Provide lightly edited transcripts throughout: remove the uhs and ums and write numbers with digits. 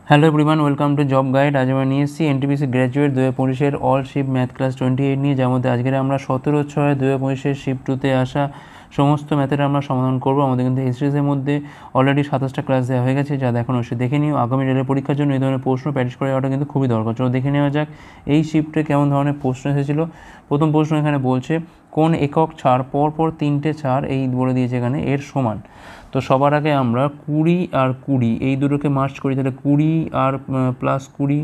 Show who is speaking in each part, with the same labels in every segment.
Speaker 1: Hello everyone, welcome to job guide. আজ আমরা নিয়ে এসেছি এনটিপিসি গ্র্যাজুয়েট 2025-এর অল শিফট ম্যাথ ক্লাস 28 নিয়ে, যার মধ্যে আজকের আমরা 17/6/2025-এর শিফট 2-তে আসা সমস্ত ম্যাথের আমরা সমাধান করবো। আমাদের কিন্তু এই সিরিজের মধ্যে অলরেডি 27টা ক্লাস দেওয়া হয়ে গেছে, যা দেখানো সে দেখে নিও। আগামী রেলের পরীক্ষার জন্য এই ধরনের প্রশ্ন প্র্যাকটিস করে যাওয়াটা কিন্তু খুবই দরকার। চলো দেখে নেওয়া যাক এই শিফটে কেমন ধরনের প্রশ্ন এসেছিলো। প্রথম প্রশ্ন এখানে বলছে কোন একক ছাড় পরপর 3টে ছাড় এই বলে দিয়েছে এখানে এর সমান। তো সবার আগে আমরা 20 আর 20 এই দুটোকে মার্চ করি, তাহলে 20 আর প্লাস 20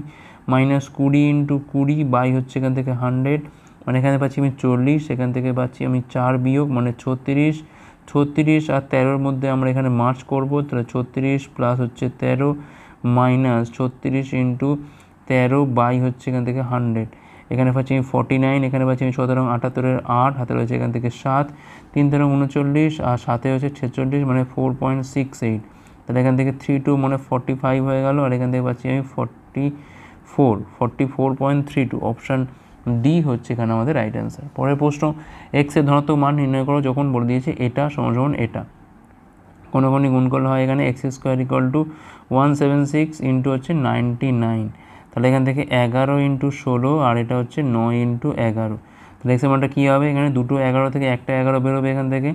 Speaker 1: মাইনাস 20 ইন্টু 20 বাই হচ্ছে এখান থেকে 100, মানে এখানে পাচ্ছি আমি 40, এখান থেকে পাচ্ছি আমি 4 বিয়োগ মানে 36। 36 আর 13-র মধ্যে আমরা এখানে মার্চ করব, তাহলে 36 প্লাস হচ্ছে 13 মাইনাস 36 ইন্টু 13 বাই হচ্ছে এখান থেকে 100। এখানে পাচ্ছি আমি 49, এখানে পাচ্ছি আমি 17 78-এর 8, হাতে রয়েছে এখান থেকে 7, 3 39 আর 7 হচ্ছে 46 মানে 4.68। তাহলে এখান থেকে 32 মানে 45 হয়ে গেল, আর এখান থেকে পাচ্ছি আমি 44.32। অপশান ডি হচ্ছে এখানে আমাদের রাইট অ্যান্সার। পরের প্রশ্ন, এক্সের ধনাত্মক মান নির্ণয় করো যখন বলে দিয়েছে এটা সমান এটা। কোনো গুণ করলে হয় এখানে x square equal to 176 into হচ্ছে 99। তাহলে এখান থেকে 11 ইন্টু 16 আর এটা হচ্ছে 9 ইন্টু 11। তাহলে এক্সের মানটা কী হবে, এখানে দুটো 11 থেকে একটা 11 বেরোবে, এখান থেকে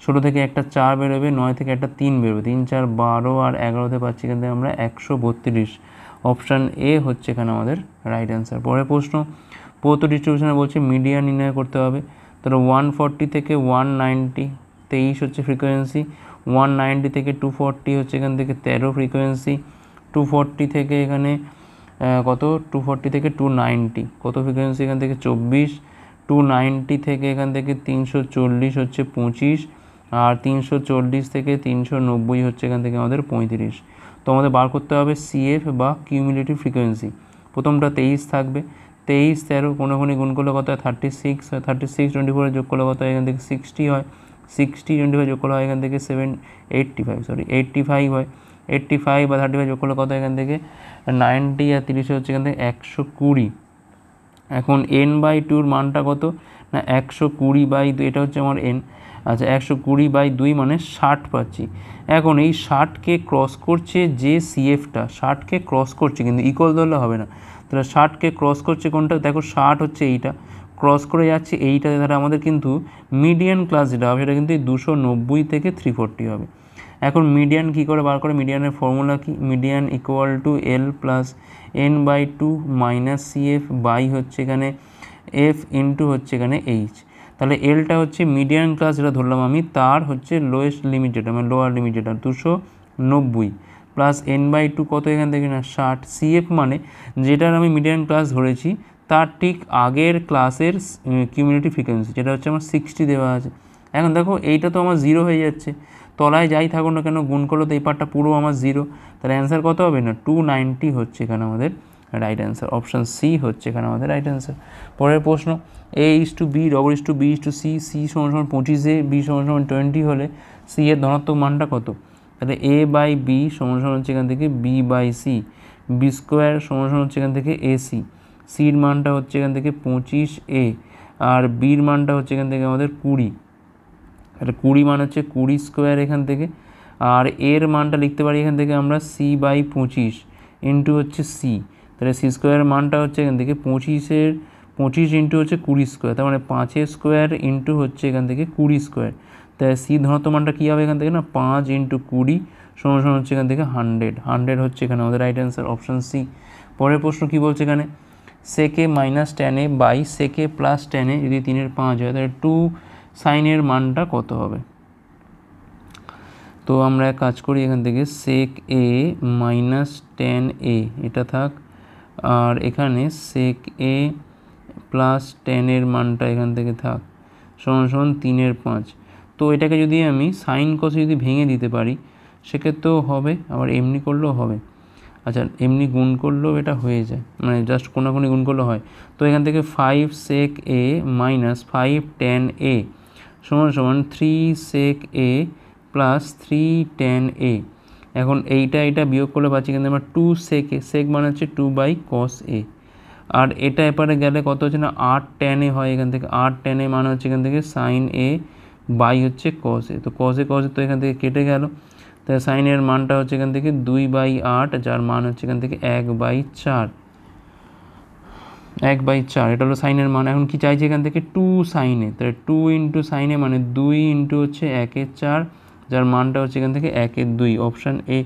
Speaker 1: 16 থেকে একটা 4 বেরোবে, 9 থেকে একটা 3 বেরোবে, 3 4 12 আর 11তে পাচ্ছি এখান থেকে আমরা 132। অপশান এ হচ্ছে এখানে আমাদের রাইট অ্যান্সার। পরের প্রশ্ন, প্রদত্ত ডিস্ট্রিবিউশনে বলছে মিডিয়ান নির্ণয় করতে হবে। তাহলে 140 থেকে 190 23 হচ্ছে ফ্রিকোয়েন্সি, 190 থেকে 240 হচ্ছে এখান থেকে 13 ফ্রিকোয়েন্সি, 240 থেকে এখানে কত 240 থেকে 290 কত ফ্রিকোয়েন্সি এখান থেকে 24, 290 থেকে এখান থেকে 340 হচ্ছে 25, আর 340 থেকে 390 হচ্ছে এখান থেকে আমাদের 35। তো আমাদের বার করতে হবে সিএফ বা কিউমুলেটিভ ফ্রিকোয়েন্সি। প্রথমটা 23 থাকবে, 23 13 কোনোখানি গুণ করলে কত হয় 36, 36 24 যোগ করলে কত হয় এখান থেকে 60 হয়, 60 25 যোগ করলে হয় এখান থেকে 85 হয়, 85 বা 35 যোগ করলে কত এখান থেকে 90, আর 30 হচ্ছে এখান থেকে 120। এখন n/2 মানটা কত না 120/2, এটা হচ্ছে আমার n। আচ্ছা 120/2 মানে 60 পাচ্ছি। এখন এই 60কে ক্রস করছে যে সিএফটা, 60কে ক্রস করছে, কিন্তু ইকুয়াল ধরলে হবে না। তাহলে 60কে ক্রস করছে কোনটা, দেখো 60 হচ্ছে এইটা, ক্রস করে যাচ্ছে এইটাতে, তাহলে আমাদের কিন্তু মিডিয়ান ক্লাস যেটা হবে সেটা কিন্তু 290 থেকে 340 হবে। এখন মিডিয়ান কী করে বার করে, মিডিয়ানের ফর্মুলা কি, median equal to L plus n/2 minus CF by হচ্ছে এখানে এফ ইন্টু হচ্ছে এখানে এইচ। তাহলে এলটা হচ্ছে মিডিয়ান ক্লাস যেটা ধরলাম আমি, তার হচ্ছে লোয়েস্ট লিমিট যেটা মানে লোয়ার লিমিট যেটা 290 প্লাস n/2 কত এখান থেকে না 60, সিএফ মানে যেটার আমি মিডিয়ান ক্লাস ধরেছি তার ঠিক আগের ক্লাসের কিউমুলেটিভ ফ্রিকোয়েন্সি, যেটা হচ্ছে আমার 60 দেওয়া আছে। এখন দেখো এইটা তো আমার 0 হয়ে যাচ্ছে, তলায় যাই থাকুক না কেন গুণ করলো তো এই পার্টটা পুরো আমার 0, তাহলে অ্যান্সার কত হবে না 290 হচ্ছে এখানে আমাদের রাইট অ্যান্সার। অপশান সি হচ্ছে এখানে আমাদের রাইট অ্যান্সার। পরের প্রশ্ন, a/b b/c, c = 25, b = 20 হলে c এর ধনাত্মক মানটা কত। তাহলে a/b হচ্ছে এখান থেকে b/c, b² হচ্ছে এখান থেকে ac, সির মানটা হচ্ছে এখান থেকে 25a, আর বির মানটা হচ্ছে এখান থেকে আমাদের 20। তাহলে 20 মান হচ্ছে 20² এখান থেকে, আর এর মানটা লিখতে পারি এখান থেকে আমরা c/25 ইন্টু হচ্ছে c। তাহলে c² মানটা হচ্ছে এখান থেকে 25 ইন্টু হচ্ছে 20², তার মানে 5² ইন্টু হচ্ছে এখান থেকে 20²। তাহলে c ধনাত্মক মানটা কী হবে এখান থেকে না 5 ইন্টু 20 = হচ্ছে এখান থেকে 100 হচ্ছে এখানে আমাদের রাইট অ্যান্সার। Option C. পরের প্রশ্ন কী বলছে এখানে, সেকে মাইনাস tan a বাই সেকে প্লাস tan a যদি 3/5 হয়, তাহলে 2 সাইনের মানটা কত হবে। তো আমরা এক কাজ করি, এখান থেকে সেক এ মাইনাস tan a এটা থাক, আর এখানে সেক এ প্লাস tan এর মানটা এখান থেকে থাক, সমান 3/5। তো এটাকে যদি আমি সাইন কসে যদি ভেঙে দিতে পারি সেক্ষেত্রেও হবে, আবার এমনি করলেও হবে। আচ্ছা এমনি গুণ করলেও এটা হয়ে যায়, মানে জাস্ট কোনাকুনি গুণ করলেও হয়। তো এখান থেকে 5 সেক এ মাইনাস 5 tan a সমান 3 সেক এ প্লাস 3 tan a। এখন এইটা বিয়োগ করলে পাচ্ছি কিন্তু আমরা 2 সেক এ, সেক মানে হচ্ছে 2/cos a, আর এটা এপারে গেলে কত হচ্ছে না 8 tan a হয় এখান থেকে, 8 tan a মানে হচ্ছে এখান থেকে সাইন a বাই হচ্ছে cos a। তো cos a তো এখান থেকে কেটে গেল, তাহলে সাইনের মানটা হচ্ছে এখান থেকে 2/8, যার মান হচ্ছে এখান থেকে 1/4, 1/4 এটা হলো সাইনের মান। এখন কি চাইছে এখান থেকে 2 সাইনে, তাহলে 2 ইন্টু সাইনে মানে 2 ইন্টু হচ্ছে 1/4, যার মানটা হচ্ছে এখান থেকে 1/2, অপশান এ।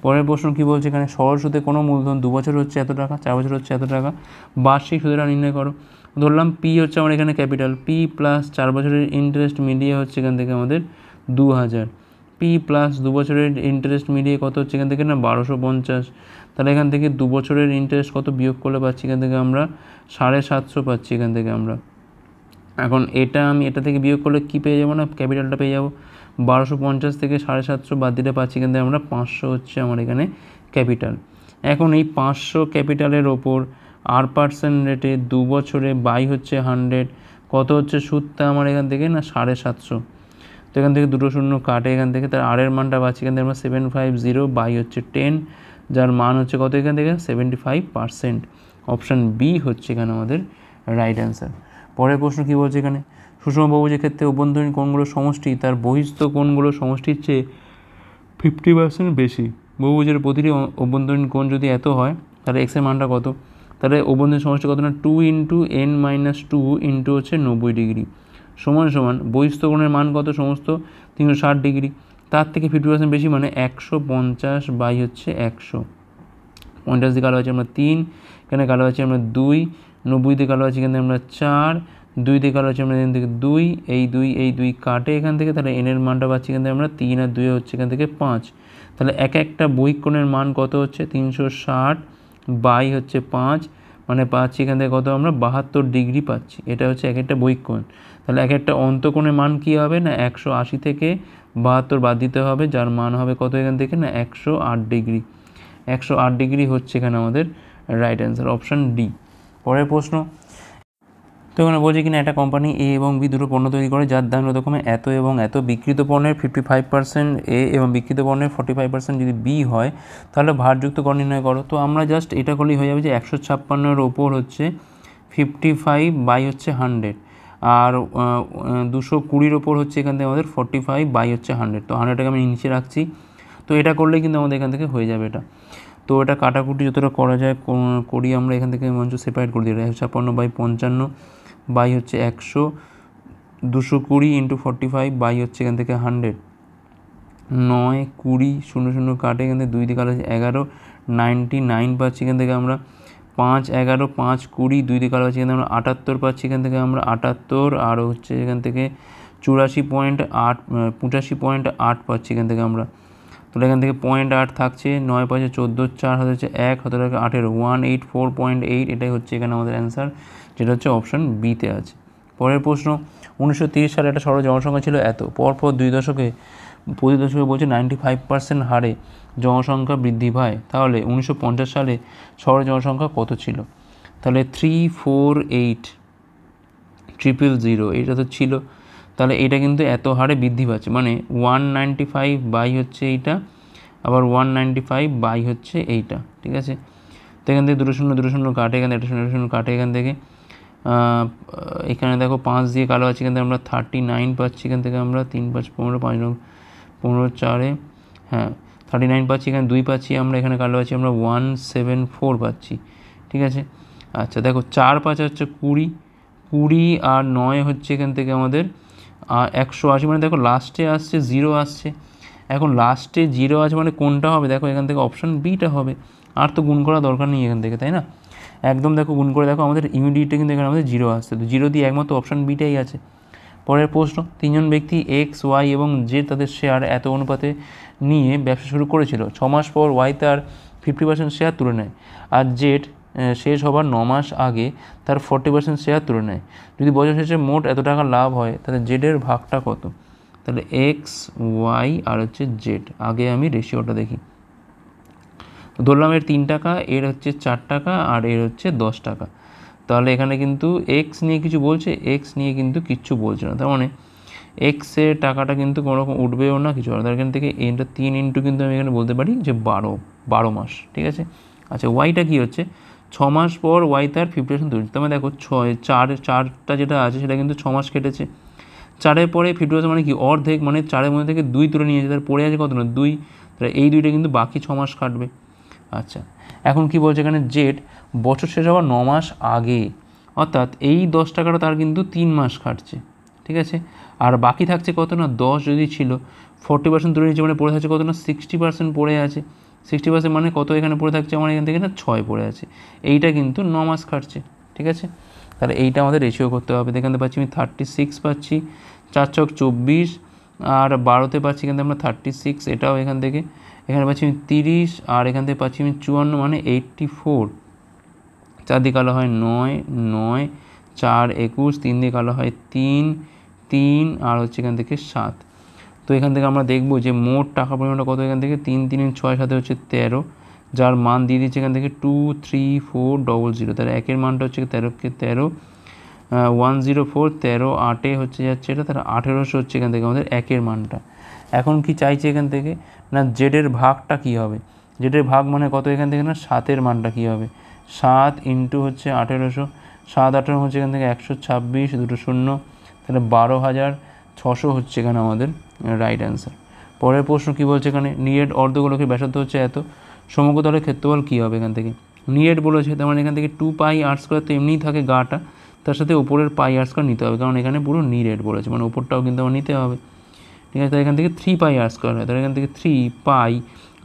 Speaker 1: পরের প্রশ্ন কী বলছে এখানে, সরল সুদে কোনো মূলধন 2 বছর হচ্ছে এত টাকা, 4 বছর হচ্ছে এত টাকা, বার্ষিক সুদেটা নির্ণয় করো। ধরলাম পি হচ্ছে আমার এখানে ক্যাপিটাল, পি প্লাস 4 বছরের ইন্টারেস্ট মিলিয়ে হচ্ছে এখান থেকে আমাদের 2000, পি প্লাস 2 বছরের ইন্টারেস্ট মিলিয়ে কত হচ্ছে এখান থেকে না 1250। তাহলে এখান থেকে 2 বছরের ইন্টারেস্ট কত বিয়োগ করলে পাচ্ছি এখান থেকে আমরা 750 পাচ্ছি এখান থেকে আমরা। এখন এটা আমি এটা থেকে বিয়োগ করলে কী পেয়ে যাবো না, ক্যাপিটালটা পেয়ে যাবো। 1250 থেকে 750 বাদ দিলে পাচ্ছি এখান থেকে আমরা 500 হচ্ছে আমার এখানে ক্যাপিটাল। এখন এই 500 ক্যাপিটালের ওপর R% রেটে 2 বছরে বাই হচ্ছে 100, কত হচ্ছে সুদটা আমার এখান থেকে না 750। তো এখান থেকে দুটো শূন্য কাটে এখান থেকে, তার আর এর মানটা পাচ্ছি এখান থেকে আমরা 750 বাই হচ্ছে 10, যার মান হচ্ছে কত এখান থেকে 75%। অপশান বি হচ্ছে এখানে আমাদের রাইট অ্যান্সার। পরের প্রশ্ন কী বলছে এখানে, সুষম বহুভুজের ক্ষেত্রে অভ্যন্তরীণ কোণগুলোর সমষ্টি তার বহিস্থ কোণগুলোর সমষ্টির চেয়ে 50% বেশি। বহুভুজের প্রতিটি অভ্যন্তরীণ কোণ যদি এত হয় তাহলে এক্সের মানটা কত, তাহলে অভ্যন্তরীণ সমষ্টি কত না 2 ইন্টু n-2 ইন্টু হচ্ছে 90 ডিগ্রি সমান সমান বহিস্থ কোণের মান কত সমস্ত 360 ডিগ্রি, তার থেকে 50% বেশি মানে 150 বাই হচ্ছে 100। 50 দিয়ে কালো আছে আমরা 3, এখানে কালো আছে আমরা 2, 90 দিয়ে কালো আছে এখান থেকে আমরা 4, 2 দিয়ে কালো আছে আমরা এখান থেকে 2, এই 2 কাটে এখান থেকে, তাহলে এনের মানটা পাচ্ছি এখান থেকে আমরা 3 আর 2 হচ্ছে এখান থেকে 5। তাহলে এক একটা বহিক কোণের মান কত হচ্ছে 360 বাই হচ্ছে 5, মানে পাচ্ছি এখান থেকে কত আমরা 72 ডিগ্রি পাচ্ছি। এটা হচ্ছে এক একটা বহিক কোণ। তাহলে এক একটা অন্তঃকোণের মান কী হবে না 180 থেকে 72 বাদ দিতে হবে, যার মান হবে কত এখান থেকে না 108 ডিগ্রি। 108 ডিগ্রি হচ্ছে এখানে আমাদের রাইট অ্যান্সার, অপশান ডি। পরের প্রশ্ন, তো এখানে বলছে কিনা একটা কোম্পানি এ এবং বি দুটো পণ্য তৈরি করে যার দাম যথাক্রমে এত এবং এত, বিক্রিত পণ্যের 55% এ এবং বিক্রিত পণ্যের 45% যদি বি হয় তাহলে ভারযুক্ত গড় নির্ণয় করো। তো আমরা জাস্ট এটা করলেই হয়ে যাবে যে 156-এর ওপর হচ্ছে 55 বাই হচ্ছে 100, আর 220-র ওপর হচ্ছে এখান থেকে আমাদের 45 বাই হচ্ছে 100। তো 100টাকে আমি নিচে রাখছি, তো এটা করলেই কিন্তু আমাদের এখান থেকে হয়ে যাবে এটা। তো এটা কাটাকুটি যতটা করা যায় করি আমরা এখান থেকে মঞ্চ সেপারেট করে দিই। 156 বাই 55 বাই হচ্ছে 100, 220 ইন্টু 45 বাই হচ্ছে এখান থেকে 100, 9, 20, 0 কাটে এখান থেকে 2 দিয়ে কাটা হচ্ছে 11, 99 পাচ্ছি এখান থেকে আমরা। 5, 11, 5, 20, 2 দিয়ে কাটা হচ্ছে এখান থেকে আমরা 78 পাচ্ছি এখান থেকে আমরা 78, আর হচ্ছে এখান থেকে 85.8 পাচ্ছি এখান থেকে আমরা। তাহলে এখান থেকে 0.8 থাকছে, 9 পাচ্ছে 14, 4 হাতে হচ্ছে 1, হাতে থাকে 18, 184.8, এটাই হচ্ছে এখানে আমাদের অ্যান্সার, যেটা হচ্ছে অপশান বিতে আছে। পরের প্রশ্ন, 1930 সালে একটা সরল জনসংখ্যা ছিল এত, পরপর প্রতি দশকে বলছে 95% হারে জনসংখ্যা বৃদ্ধি পায়, তাহলে 1950 সালে সরল জনসংখ্যা কত ছিল? তাহলে 348,000 এটা তো ছিল, তাহলে এটা কিন্তু এত হারে বৃদ্ধি পাচ্ছে, মানে 195 বাই হচ্ছে এইটা, আবার 195 বাই হচ্ছে এইটা, ঠিক আছে। তো এখান থেকে দুটো শূন্য কাটে, এখানে একটা শূন্য কাটে এখান থেকে, এখানে দেখো 5 দিয়ে কালো আছে এখান থেকে আমরা 39 পাচ্ছি এখান থেকে আমরা, 3, 5, 15, 5, 9, 15, 4, হ্যাঁ 39 পাচ্ছি, এখানে 2 পাচ্ছি আমরা, এখানে কালো আছে আমরা 174 পাচ্ছি, ঠিক আছে। আচ্ছা দেখো 4, 5 হচ্ছে 20 আর 9 হচ্ছে এখান থেকে আমাদের 180, মানে দেখো লাস্টে আসছে 0 আসছে। এখন লাস্টে 0 আছে মানে কোনটা হবে, দেখো এখান থেকে অপশান বিটা হবে, আর তো গুণ করা দরকার নেই এখান থেকে, তাই না? একদম দেখো গুণ করে দেখো আমাদের ইমিডিয়েটলি কিন্তু এখানে আমাদের 0 আসছে, তো 0 দিয়ে একমাত্র অপশান বিটাই আছে। পরের প্রশ্ন, 3 জন ব্যক্তি এক্স, ওয়াই এবং জেড তাদের শেয়ার এত অনুপাতে নিয়ে ব্যবসা শুরু করেছিল। 6 মাস পর ওয়াই তার 50% শেয়ার তুলে নেয়, আর জেড শেষ হবার 9 মাস আগে তার 40% শেয়ার তুলে নেয়। যদি বছর শেষে মোট এত টাকা লাভ হয় তাহলে জেডের ভাগটা কত? তাহলে এক্স, ওয়াই আর হচ্ছে জেড, আগে আমি রেশিওটা দেখি। ধরলাম এর 3 টাকা, এর হচ্ছে 4 টাকা, আর এর হচ্ছে 10 টাকা। তাহলে এখানে কিন্তু এক্স নিয়ে কিছু বলছে, এক্স নিয়ে কিন্তু কিচ্ছু বলছে না, তার মানে এক্সের টাকাটা কিন্তু কোনো রকম উঠবেও না কিছু, আর এখান থেকে এটা 3 ইন্টু কিন্তু আমি এখানে বলতে পারি যে 12 মাস, ঠিক আছে। আচ্ছা ওয়াইটা কী হচ্ছে, 6 মাস পর ওয়াই তার 50% তুলছে, তার মানে দেখো 4টা যেটা আছে সেটা কিন্তু 6 মাস কেটেছে। 4-এর পরে 50% মানে কি অর্ধেক, মানে 4-এর মধ্যে থেকে 2 তুলে নিয়েছে, তার পড়ে আছে কত না 2, তাহলে এই দুইটা কিন্তু বাকি 6 মাস খাটবে। আচ্ছা, এখন কি বলছে এখানে জেড বছর শেষ হওয়ার 9 মাস আগে, অর্থাৎ এই 10 টাকাটা তার কিন্তু 3 মাস খাটছে, ঠিক আছে। আর বাকি থাকছে কত না 10 যদি ছিল 40% ধরে নিচ্ছে, মানে পড়ে থাকছে কত না 60% পড়ে আছে। 60% মানে কত এখানে পড়ে থাকছে আমার এখান থেকে না 6 পড়ে আছে, এইটা কিন্তু 9 মাস খাটছে, ঠিক আছে। তাহলে এইটা আমাদের রেশিও করতে হবে। এখানে পাচ্ছি আমি 36 পাচ্ছি, 4 ছক 24, আর 12তে পাচ্ছি এখান থেকে আমরা 36, এটাও এখান থেকে এখানে পাচ্ছি আমি 30, আর এখান থেকে পাচ্ছি আমি 54 মানে 84। 4 দিয়ে কালো হয় 9, 9, 4 21, 3 দিয়ে কালো হয় 3, 3, আর হচ্ছে এখান থেকে 7। তো এখান থেকে আমরা দেখবো যে মোট টাকা পরিমাণটা কত, এখান থেকে 3, 3, 6, 7 হচ্ছে 13, যার মান দিয়ে দিচ্ছে এখান থেকে 23400। তাহলে একের মানটা হচ্ছে 13কে 13, 104, 13, 8 হচ্ছে যাচ্ছে এটা, তাহলে 1800 হচ্ছে এখান থেকে আমাদের একের মানটা। এখন কি চাইছে এখান থেকে না জেডের ভাগটা কী হবে, জেডের ভাগ মানে কত এখান থেকে না 7-এর মানটা কী হবে, 7 ইন্টু হচ্ছে 1800, 7 18 হচ্ছে এখান থেকে 126, দুটো শূন্য, তাহলে 12,600 হচ্ছে এখানে আমাদের রাইট অ্যান্সার। পরের প্রশ্ন কী বলছে এখানে, নিরেট অর্ধগোলকের ব্যাসার্ধ হচ্ছে এত, সমগ্রতলের ক্ষেত্রফল কী হবে এখান থেকে। নিরেট বলেছে তার মানে এখান থেকে 2πr² তো এমনিই থাকে গাটা, তার সাথে উপরের πr² নিতে হবে, কারণ এখানে পুরো নিরেট বলেছে, মানে উপরটাও কিন্তু আমার নিতে হবে, ঠিক আছে। তাই এখান থেকে 3πr² হয়, তাহলে এখান থেকে 3π,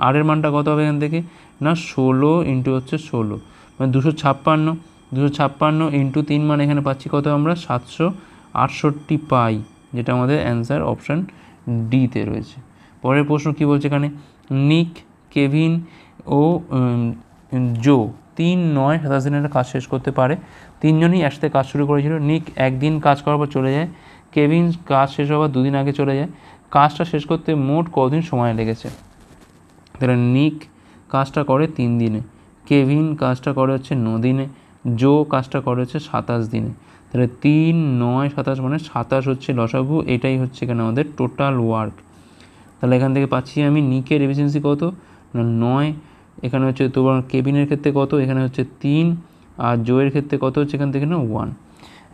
Speaker 1: আর এর মানটা কত হবে এখান থেকে না 16 ইন্টু হচ্ছে 16 মানে 256, 256 ইন্টু 3 মানে এখানে পাচ্ছি কত আমরা 768 পাই, যেটা আমাদের অ্যান্সার অপশান ডিতে রয়েছে। পরের প্রশ্ন কী বলছে এখানে, নিক, কেভিন ও জো 3-9-27 দিনের কাজ শেষ করতে পারে। তিনজনই একসাথে কাজ শুরু করেছিল। নিক একদিন কাজ করার পর চলে যায়, কেভিন কাজ শেষ হওয়ার 2 দিন আগে চলে যায়। কাজটা শেষ করতে মোট কদিন সময় লেগেছে। তাহলে নিক কাজটা করে 3 দিনে, কেভিন কাজটা করে হচ্ছে 9 দিনে, জো কাজটা করে হচ্ছে 27 দিনে। তাহলে 3, 9, 27 মানে 27 হচ্ছে লসাগু, এটাই হচ্ছে এখানে আমাদের টোটাল ওয়ার্ক। তাহলে এখান থেকে পাচ্ছি আমি নিকের এফিসিয়েন্সি কত না 9, এখানে হচ্ছে তোমার কেবিনের ক্ষেত্রে কত, এখানে হচ্ছে 3, আর জোয়ের ক্ষেত্রে কত হচ্ছে এখান থেকে না 1।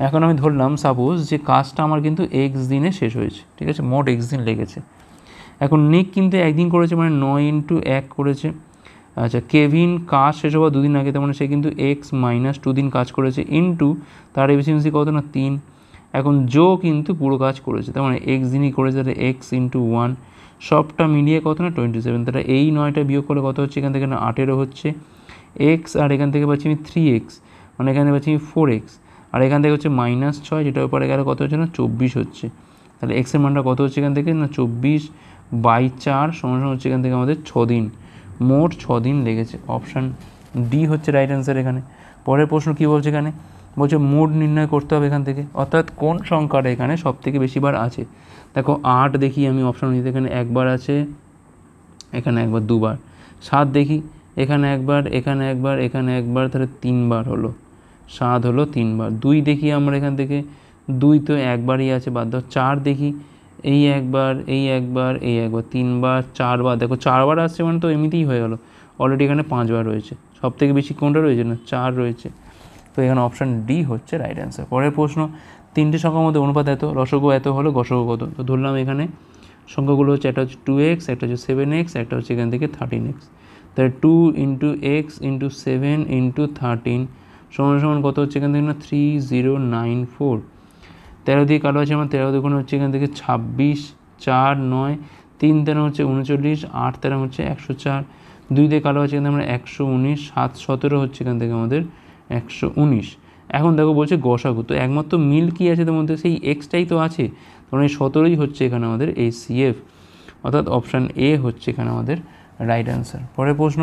Speaker 1: এখন আমি ধরলাম সাপোজ যে কাজটা আমার কিন্তু x দিনে শেষ হয়েছে, ঠিক আছে, মোট x দিন লেগেছে। এখন নিক কিন্তু একদিন করেছে মানে 9 ইন্টু 1 করেছে। আচ্ছা, কেভিন কাজ শেষ হওয়ার 2 দিন আগে, তার মানে সে কিন্তু x - 2 দিন কাজ করেছে, ইন্টু তার এফিসিয়েন্সি কত না 3। এখন জো কিন্তু পুরো কাজ করেছে, তার মানে x দিনই করেছে, তাহলে x ইন্টু 1, সবটা মিলিয়ে কত না 27। তাহলে এই 9টা বিয়োগ করলে কত হচ্ছে এখান থেকে না 18 হচ্ছে x, আর এখান থেকে পাচ্ছি আমি 3x, মানে এখানে পাচ্ছি আমি 4x, আর এখান থেকে হচ্ছে -6, যেটার উপরে গেলে কত হচ্ছে না 24 হচ্ছে। তাহলে এক্সের মানটা কত হচ্ছে এখান থেকে না 24/4 সমান হচ্ছে এখান থেকে আমাদের 6 দিন, মোট 6 দিন লেগেছে। অপশান ডি হচ্ছে রাইট অ্যান্সার এখানে। পরের প্রশ্ন কী বলছে এখানে, বলছে মোড নির্ণয় করতে হবে এখান থেকে, অর্থাৎ কোন সংখ্যাটা এখানে সব থেকে বেশিবার আছে। দেখো 8 দেখি আমি অপশান নিতে, এখানে একবার আছে, এখানে একবার, দুবার। 7 দেখি, এখানে একবার, এখানে একবার, এখানে একবার, তাহলে 3 বার হলো, 7 হলো 3 বার। 2 দেখি আমরা এখান থেকে, 2 তো একবারই আছে, বাদ দাও। 4 দেখি, এই একবার, এই একবার, এই একবার, 3 বার, 4 বার। দেখো 4 বার আসছে মানে তো এমনিতেই হয়ে গেল, অলরেডি এখানে 5 বার রয়েছে। সব থেকে বেশি কোনটা রয়েছে না 4 রয়েছে, তো এখানে অপশান ডি হচ্ছে রাইট অ্যান্সার। পরের প্রশ্ন, 3টে সংখ্যার মধ্যে অনুপাত এত, লসগু এত হলো, গসগু কত। তো ধরলাম এখানে সংখ্যাগুলো হচ্ছে, একটা হচ্ছে 2x, একটা হচ্ছে 7x, একটা হচ্ছে এখান থেকে 13x। তাহলে 2 ইন্টু এক্স ইন্টু 7 ইন্টু 13 সমান সমান কত হচ্ছে এখান থেকে না 3094। 13 দিয়ে কালো আছে আমার, 13 দুগুণ হচ্ছে এখান থেকে 26, 4, 9, 3 13 হচ্ছে 39, 8 13 হচ্ছে 104, 2 দিয়ে কালো আছে এখান থেকে আমরা 119, 7 17 হচ্ছে এখান থেকে আমাদের 119। এখন দেখো বলছে গসাগু, তো একমাত্র মিল কী আছে তার মধ্যে, সেই এক্সটাই তো আছে, কারণ এই 17ই হচ্ছে এখানে আমাদের এই সিএফ, অর্থাৎ অপশান এ হচ্ছে এখানে আমাদের রাইট অ্যান্সার। পরের প্রশ্ন,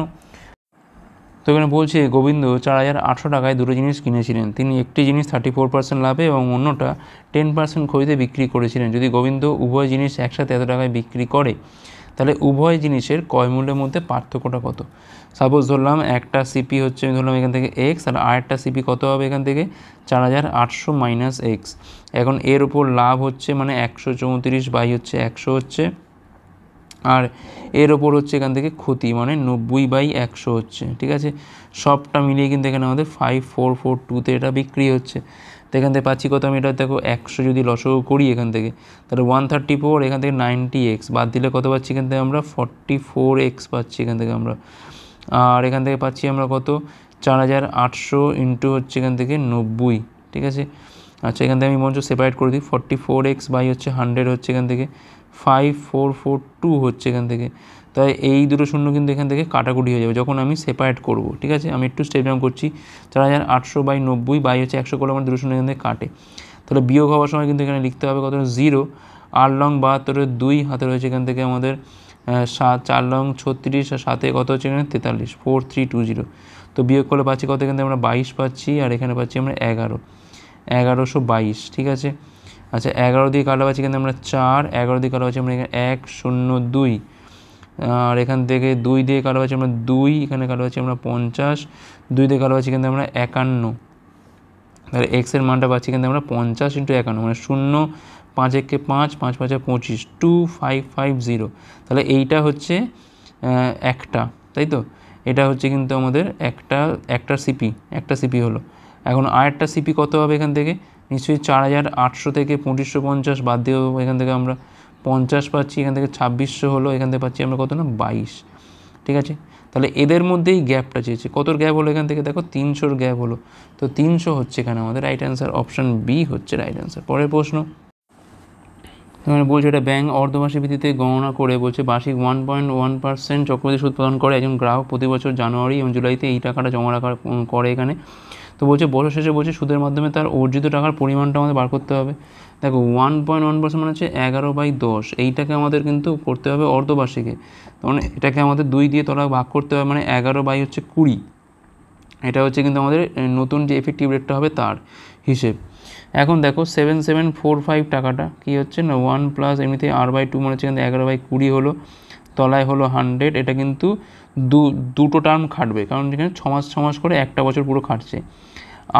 Speaker 1: তো এখানে বলছে গোবিন্দ 4800 টাকায় দুটো জিনিস কিনেছিলেন। তিনি একটি জিনিস 34% লাভে এবং অন্যটা 10% ক্ষতিতে বিক্রি করেছিলেন। যদি গোবিন্দ উভয় জিনিস একসাথে এত টাকায় বিক্রি করে, তাহলে উভয় জিনিসের ক্রয় মূল্যের মধ্যে পার্থক্যটা কত। সাপোজ ধরলাম একটা সিপি হচ্ছে, আমি ধরলাম এখান থেকে এক্স, আর আরেকটা সিপি কত হবে এখান থেকে 4800 মাইনাস এক্স। এখন এর উপর লাভ হচ্ছে মানে 134 বাই হচ্ছে 100 হচ্ছে, আর এর ওপর হচ্ছে এখান থেকে ক্ষতি মানে 90/100 হচ্ছে, ঠিক আছে। সবটা মিলিয়ে কিন্তু এখানে আমাদের 5442তে এটা বিক্রি হচ্ছে। তো এখান থেকে পাচ্ছি কত, আমি এটা দেখো 100 যদি লসও করি এখান থেকে, তাহলে 134, এখান থেকে 90x বাদ দিলে কত পাচ্ছি এখান থেকে আমরা 44x পাচ্ছি এখান থেকে আমরা। আর এখান থেকে পাচ্ছি আমরা কত 4800 ইন্টু হচ্ছে এখান থেকে 90, ঠিক আছে। আচ্ছা এখান থেকে আমি মঞ্চ সেপারেট করে দিই, 44x বাই হচ্ছে 100 হচ্ছে এখান থেকে 5442 হচ্ছে এখান থেকে। তাই এই দুটো শূন্য কিন্তু এখান থেকে কাটাকুটি হয়ে যাবে যখন আমি সেপারেট করব, ঠিক আছে। আমি একটু স্টেপ ডাউন করছি, 4800 বাই 90 বাই হচ্ছে 100 করলে আমার দুটো শূন্য এখান থেকে কাটে, তাহলে বিয়োগ হওয়ার সময় কিন্তু এখানে লিখতে হবে কত 0, 8 লং 72, 2 হাতে রয়েছে এখান থেকে আমাদের 4 লং 36, আর সাথে কত হচ্ছে এখানে 43, 4320। তো বিয়োগ করলে পাচ্ছি কত এখান থেকে আমরা 22 পাচ্ছি, আর এখানে পাচ্ছি আমরা 1122, ঠিক আছে। আচ্ছা 11 দিয়ে কাটা পাচ্ছি এখানে আমরা 4, 11 দিয়ে কাটা পাচ্ছি আমরা এখানে 102, আর এখান থেকে 2 দিয়ে কাটা পাচ্ছি আমরা 2, এখানে কাটা পাচ্ছি আমরা 50, 2 দিয়ে কাটা পাচ্ছি এখান থেকে আমরা 51, তাহলে এক্সের মানটা পাচ্ছি এখান থেকে আমরা 50 ইন্টু 51, মানে 0, 5 একে 5, 5 5 25, 2550। তাহলে এইটা হচ্ছে একটা, তাই তো, এটা হচ্ছে কিন্তু আমাদের একটা সিপি হলো। এখন আরেকটা সিপি কত হবে এখান থেকে, নিশ্চয়ই 4800 থেকে 2550 বাদ দিয়ে এখান থেকে আমরা 50 পাচ্ছি, এখান থেকে 2600 হলো, এখান থেকে পাচ্ছি আমরা কত না 22, ঠিক আছে। তাহলে এদের মধ্যেই গ্যাপটা চেয়েছে, কতর গ্যাপ হলো এখান থেকে দেখো 300-র গ্যাপ হলো, তো 300 হচ্ছে এখানে আমাদের রাইট অ্যান্সার, অপশান বি হচ্ছে রাইট অ্যান্সার। পরের প্রশ্ন তোমার বলছে এটা ব্যাংক অর্ধবার্ষিক ভিত্তিতে গণনা করে বলছে বার্ষিক 1.1% চক্রবৃদ্ধি সুদ প্রদান করে একজন গ্রাহক প্রতি বছর জানুয়ারি এবং জুলাইতে এই টাকাটা জমা রাখা করে এখানে। তো বলছে বছর শেষে বলছে সুদের মাধ্যমে তার অর্জিত টাকার পরিমাণটা আমাদের বার করতে হবে। দেখো 1.1% মানে হচ্ছে 11/10, এইটাকে আমাদের কিন্তু করতে হবে অর্ধবার্ষিকে, মানে এটাকে আমাদের 2 দিয়ে তলা ভাগ করতে হবে, মানে 11/20, এটা হচ্ছে কিন্তু আমাদের নতুন যে এফেক্টিভ রেটটা হবে তার হিসেব। এখন দেখো 7745 টাকাটা কী হচ্ছে না 1 প্লাস এমনিতে r/2 মানে হচ্ছে কিন্তু 11/20 হলো, তলায় হলো 100, এটা কিন্তু দুটো টার্ম খাটবে, কারণ এখানে 6 মাস করে একটা বছর পুরো খাটছে।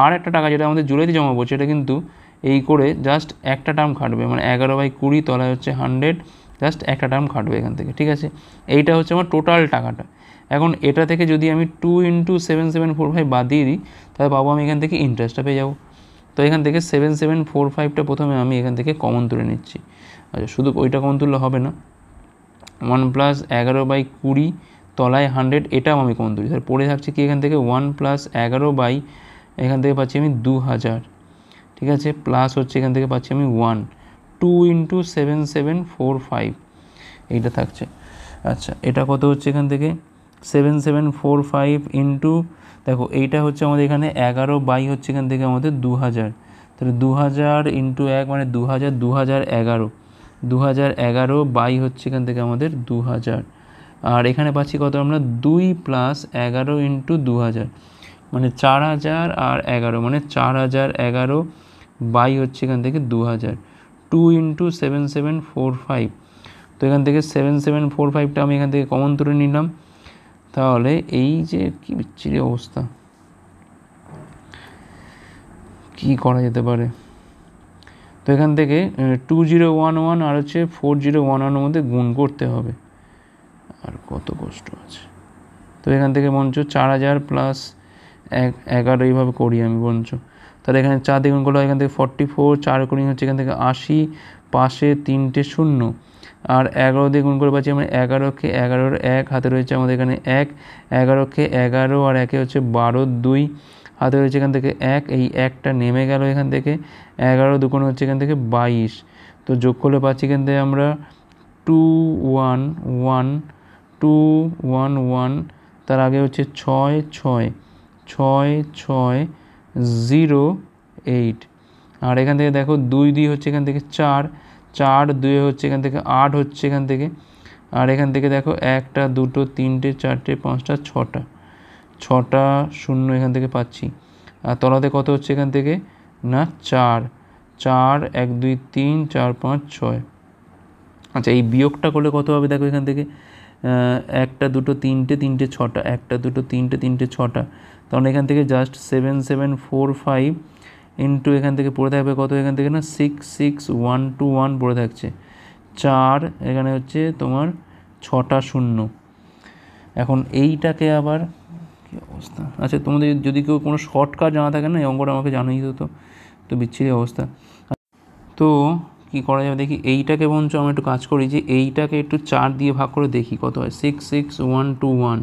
Speaker 1: আর একটা টাকা যেটা আমাদের জুলাইতে জমা পড়ছে, এটা কিন্তু এই করে জাস্ট একটা টার্ম খাটবে, মানে 11/20, তলায় হচ্ছে 100, জাস্ট একটা টার্ম খাটবে এখান থেকে, ঠিক আছে। এইটা হচ্ছে আমার টোটাল টাকাটা। এখন এটা থেকে যদি আমি 2 × 7745 বাদ দিয়ে দিই, তাহলে পাবো আমি এখান থেকে ইন্টারেস্টটা পেয়ে যাবো। তো এখান থেকে 7745টা প্রথমে আমি এখান থেকে কমন তুলে নিচ্ছি। আচ্ছা শুধু ওইটা কমন তুললে হবে না, 1 প্লাস 11/20 তলায় 100, এটাও আমি কমন তুলি, তাহলে পড়ে থাকছে কি এখান থেকে 1 প্লাস 11 এখান থেকে পাচ্ছি আমি 2000, ঠিক আছে, প্লাস হচ্ছে এখান থেকে পাচ্ছি আমি 2 × 7745 এইটা থাকছে। আচ্ছা এটা কত হচ্ছে এখান থেকে 7745 ইন্টু, দেখো এইটা হচ্ছে আমাদের এখানে 11 হচ্ছে এখান থেকে আমাদের 2000, তাহলে 2000 ইন্টু 1 মানে 2000, 2011 হচ্ছে এখান থেকে আমাদের 2000, আর এখানে পাচ্ছি কত আমরা 2 প্লাস 11 ইন্টু 2000 মানে 4000, আর 11 মানে 4011 হচ্ছে এখান থেকে 2000, 2 × 7745। তো এখান থেকে 7745টা আমি এখান থেকে কমন তুলে নিলাম, তাহলে এই যে কি বিচ্ছিরি অবস্থা, কি করা যেতে পারে। তো এখান থেকে 2011 আর হচ্ছে 4011 মধ্যে গুণ করতে হবে, আর কত কষ্ট আছে। তো এখান থেকে বঞ্চ 4000 প্লাস 11 এইভাবে করি আমি বঞ্চ, তাহলে এখানে 4 দিয়ে গুণ করলে এখান থেকে 44, 4 করি হচ্ছে এখান থেকে 80, পাশে 3টে শূন্য, আর 11 দিয়ে গুণ করে পাচ্ছি আমরা 11কে 11-র 1 হাতে রয়েছে আমাদের এখানে 1, 11কে 11 আর 1 হচ্ছে 12, 2 হাতে রয়েছে এখান থেকে 1, এই 1টা নেমে গেল এখান থেকে, 11 দুগুণ হচ্ছে এখান থেকে 22, তো যোগ করলে পাচ্ছি এখান থেকে আমরা 211, তার আগে হচ্ছে 6608, আর এখান থেকে দেখো 2 দিয়ে হচ্ছে এখান থেকে 4, 2 হচ্ছে এখান থেকে 8 হচ্ছে এখান থেকে, আর এখান থেকে দেখো 1টা 2টো 3টে 4টে 5টা 6টা শূন্য এখান থেকে পাচ্ছি, আর তলাতে কত হচ্ছে এখান থেকে না 4, 1 2 3 4 5 6। আচ্ছা এই বিয়োগটা করলে কত হবে দেখো এখান থেকে 1টা 2টো 3টে 6টা, 1টা 2টো 3টে 6টা, তখন এখান থেকে জাস্ট 7745 ইন্টু এখান থেকে পড়ে থাকবে কত এখান থেকে না 66121 পড়ে থাকছে, 4 এখানে হচ্ছে তোমার 6টা শূন্য। এখন এইটাকে আবার কী অবস্থা, আচ্ছা তোমাদের যদি কেউ কোনো শর্টকাট জানা থাকে না এই অঙ্কটা আমাকে জানিয়ে দিত, তো বিচ্ছিরি অবস্থা। তো কী করা যাবে দেখি, এইটাকে বঞ্চ আমরা একটু কাজ করি, যে এইটাকে একটু 4 দিয়ে ভাগ করে দেখি কত হয়। 6 6 1 2 1,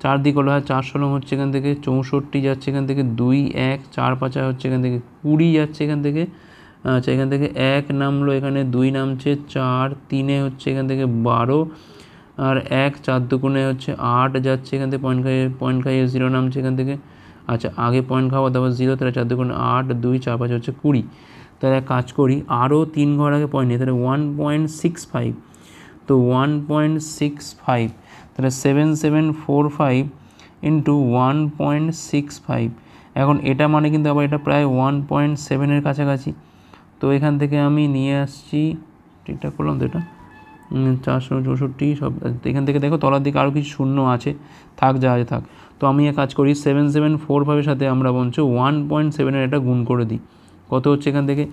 Speaker 1: 4 দিয়ে করলে হয় 4 16 হচ্ছে এখান থেকে 64 যাচ্ছে এখান থেকে, 2 1 4 5 হচ্ছে এখান থেকে 20 যাচ্ছে এখান থেকে। আচ্ছা, এখান থেকে 1 নামলো, এখানে 2 নামছে, 4 3 হচ্ছে এখান থেকে 12, আর 1 4 দুগুণে হচ্ছে 8 যাচ্ছে এখান থেকে, পয়েন্ট খাইয়ে 0 নামছে এখান থেকে। আচ্ছা, আগে পয়েন্ট খাওয়া তারপর 0, তাহলে 4 দুগুণে 8, 2 4 5 হচ্ছে 20। তাহলে কাজ করি, আরও 3 ঘর আগে পয়েন্ট নিই, তাহলে 1.65, তো 1.65, তাহলে 7745 ইন্টু 1.65। এখন এটা মানে কিন্তু আবার এটা প্রায় 1.7 কাছাকাছি। তো এখান থেকে আমি নিয়ে আসছি, ঠিকঠাক করলাম তো এটা, 464 সব। এখান থেকে দেখো তলার দিকে আরও কিছু শূন্য আছে, থাক যা আছে থাক। তো আমি এক কাজ করি, 7745 সাথে আমরা বঞ্চ 1.7 এটা গুণ করে দিই। কত হচ্ছে এখান থেকে,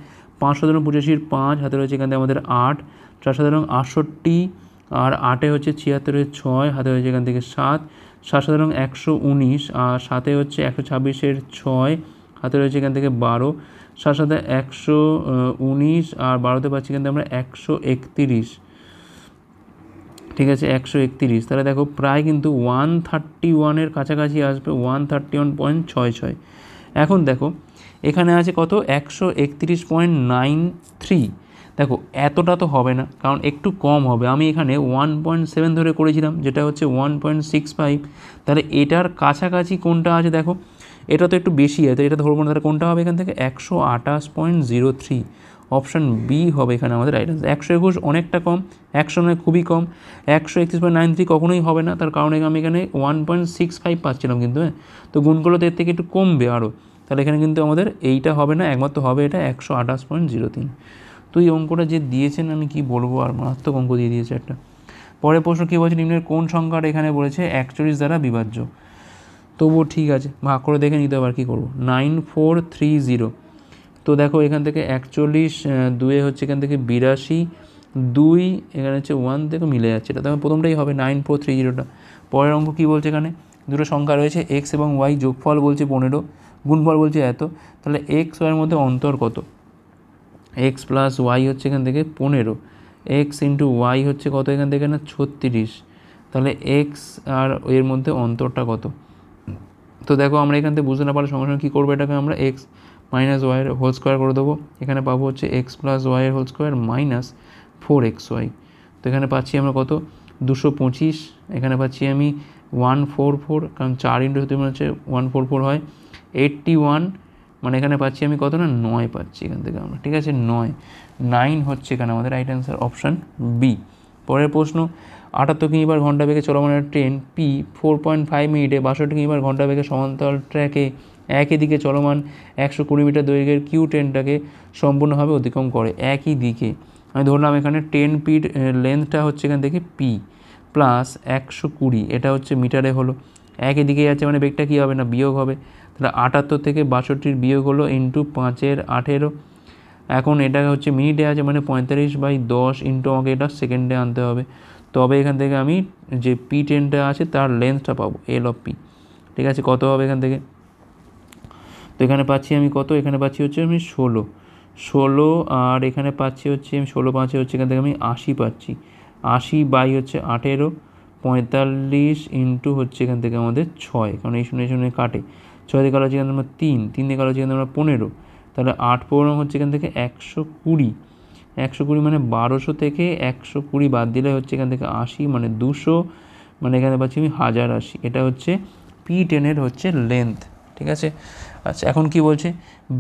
Speaker 1: 5 7 85 5, হাতে রয়েছে এখান থেকে আমাদের 8, 4 7 68, আর 8 হচ্ছে 76 6, হাতে রয়েছে এখান থেকে 7, 7 7 119, আর 7 হচ্ছে 126 6, হাতে রয়েছে এখান থেকে 12, 7 7 119, আর 12তে পাচ্ছি এখান থেকে আমরা 131। ঠিক আছে, 131। তাহলে দেখো প্রায় কিন্তু 131 কাছাকাছি আসবে, 131.66। এখন দেখো এখানে আছে কত, 131.93। দেখো এতটা তো হবে না, কারণ একটু কম হবে। আমি এখানে 1.7 ধরে করেছিলাম, যেটা হচ্ছে 1.65। তাহলে এটার কাছাকাছি কোনটা আছে দেখো, এটা তো একটু বেশি আছে, এটা ধরবো না, তাহলে কোনটা হবে এখান থেকে, 128.03। অপশান বি হবে এখানে আমাদের রাইট আনসার। 121 অনেকটা কম, 109 খুবই কম, 131.93 কখনোই হবে না, তার কারণে আমি এখানে 1.65 পাচ্ছিলাম কিন্তু, হ্যাঁ। তো গুণগুলো তো এর থেকে একটু কমবে আরও, তাহলে এখানে কিন্তু আমাদের এইটা হবে না, একমাত্র হবে এটা 128.03। তো এই অঙ্কটা যে দিয়েছেন আমি কি বলবো, আর মারাত্মক অঙ্ক দিয়ে দিয়েছে একটা। পরের প্রশ্ন কী বলছে, নিম্নের কোন সংখ্যাটা এখানে বলেছে 41 দ্বারা বিভাজ্য। তবুও ঠিক আছে, ভাগ করে দেখে নিতে হবে, আর কী করবো। 9430, তো দেখো এখান থেকে 41, 2 হচ্ছে এখান থেকে 82, 2 এখানে হচ্ছে 1 থেকে মিলে যাচ্ছে, এটা দেখো প্রথমটাই হবে 9430টা। পরের অঙ্ক কী বলছে, এখানে দুটো সংখ্যা রয়েছে এক্স এবং ওয়াই, যোগফল বলছে 15, গুণফল বলছে এত, তাহলে এক্স ওয়াইয়ের মধ্যে অন্তর কত। এক্স প্লাস ওয়াই হচ্ছে এখান থেকে 15, এক্স ইন্টু ওয়াই হচ্ছে কত এখান থেকে না 36, তাহলে এক্স আর এর মধ্যে অন্তরটা কত। তো দেখো আমরা এখান থেকে বুঝতে না পারলে সঙ্গে সঙ্গে কী করবো, এটাকে আমরা এক্স মাইনাস ওয়াইয়ের হোল স্কোয়ার করে দেবো। এখানে পাবো হচ্ছে এক্স প্লাস ওয়াইয়ের হোল স্কোয়ার মাইনাস 4xy। তো এখানে পাচ্ছি আমরা কত, 225, এখানে পাচ্ছি আমি 144, কারণ 4 ইন্টু হতে মনে হচ্ছে 144 হয়, 81, মানে এখানে পাচ্ছি আমি কত না 9 পাচ্ছি এখান থেকে আমরা, ঠিক আছে 9 হচ্ছে এখানে আমাদের রাইট অ্যান্সার, অপশান বি। পরের প্রশ্ন, 78 কিমি/ঘন্টা বেগে চলমান ট্রেন পি 4.5 মিনিটে 62 কিমি/ঘন্টা বেগে সমান্তরাল ট্র্যাকে একই দিকে চলমান 120 মিটার দৈর্ঘ্যের কিউ ট্রেনটাকে সম্পূর্ণভাবে অতিক্রম করে। একই দিকে আমি ধরলাম এখানে 10 ফিট লেন্থটা হচ্ছে এখান থেকে পি প্লাস 120, এটা হচ্ছে মিটারে হলো, একই দিকে যাচ্ছে মানে বেগটা কী হবে না বিয়োগ হবে। তাহলে 78 থেকে 62 বিয়োগ হলো ইন্টু 5 18। এখন এটা হচ্ছে মিনিটে আছে মানে 45/10 ইন্টু আমাকে এটা সেকেন্ডে আনতে হবে। তবে এখান থেকে আমি যে পি ট্রেনটা আছে তার লেন্থটা পাবো, এল অফ পি। ঠিক আছে, কত হবে এখান থেকে, তো এখানে পাচ্ছি আমি কত, এখানে পাচ্ছি হচ্ছে আমি 16, আর এখানে পাচ্ছি হচ্ছে আমি 16 5 হচ্ছে এখান থেকে আমি 80 পাচ্ছি, 80 বাই হচ্ছে 18, 45 ইন্টু হচ্ছে এখান থেকে আমাদের 6, কারণ এই 0 কাটে, 6 দিয়ে কালো হচ্ছে এখান থেকে আমরা 3 দিয়ে কালো হচ্ছে এখান থেকে আমরা 15, তাহলে 8 15 হচ্ছে এখান থেকে 120, 120 মানে 1200 থেকে 120 বাদ দিলে হচ্ছে এখান থেকে 80 মানে 200, মানে এখানে পাচ্ছি আমি 1080, এটা হচ্ছে পি টেনের হচ্ছে লেন্থ। ঠিক আছে, আচ্ছা এখন কি বলছে,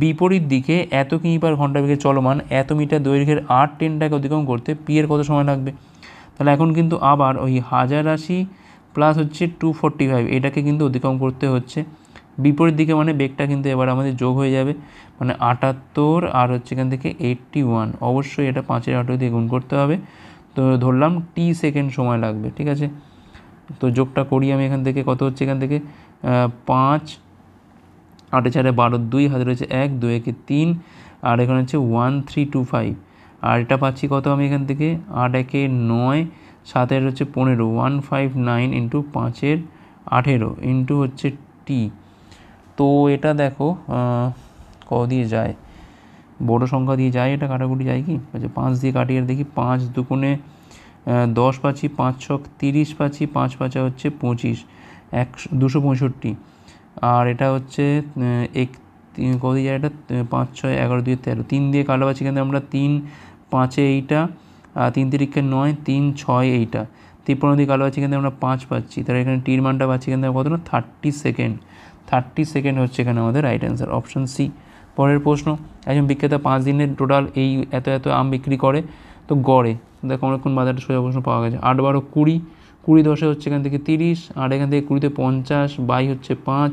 Speaker 1: বিপরীত দিকে এত কিমি/ঘন্টা বেগে চলমান এত মিটার দৈর্ঘ্যের আর ট্রেনটাকে অতিক্রম করতে পি এর কত সময় লাগবে। তাহলে এখন কিন্তু আবার ওই 1080 প্লাস হচ্ছে 245 এটাকে কিন্তু অতিক্রম করতে হচ্ছে বিপরীত দিকে, মানে বেগটা কিন্তু এবার আমাদের যোগ হয়ে যাবে, মানে 78 আর হচ্ছে এখান থেকে 81, অবশ্যই এটা 5/8 দিয়ে গুণ করতে হবে। তো ধরলাম টি সেকেন্ড সময় লাগবে। ঠিক আছে, তো যোগটা করি আমি এখান থেকে, কত হচ্ছে এখান থেকে 5 8 4 12 2 হাতে রয়েছে 1 2 1 3, আর এখানে হচ্ছে 1325, আর এটা পাচ্ছি কত আমি এখান থেকে 8 1 9 7 হচ্ছে 15 159 ইন্টু 5 18 ইন্টু হচ্ছে টি। তো এটা দেখো কত দিয়ে যায়, বড় সংখ্যা দিয়ে যায়, এটা কাটাকুটি যায় কি? আচ্ছা 5 দিয়ে কাটিয়ে দেখি, 5 দুগুণে 10 পাচ্ছি, 5 ছক 30 পাচ্ছি, 5 পাঁচা হচ্ছে 25, 265। আর এটা হচ্ছে কত দিয়ে যায় এটা, 5 6 11 2 13, 3 দিয়ে কাটা পাচ্ছি কিন্তু আমরা 3 5 এইটা, 3 তিরিক্ষে 9, 3 6 এইটা, 53 দিয়ে কাটা পাচ্ছি কিন্তু আমরা 5 পাচ্ছি, তাহলে এখানে টির মানটা পাচ্ছি কিন্তু কত না 30 সেকেন্ড। 30 সেকেন্ড হচ্ছে এখানে আমাদের রাইট অ্যান্সার, অপশন সি। পরের প্রশ্ন, একজন বিক্রেতা 5 দিনের টোটাল এই এত এত আম বিক্রি করে, তো গড়ে দেখো অনেকক্ষণ বাজারটা সোজা প্রশ্ন পাওয়া গেছে। 8 12 20, 20 10 হচ্ছে এখান থেকে 30, আর এখান থেকে 20 তে 50, বাই হচ্ছে 5,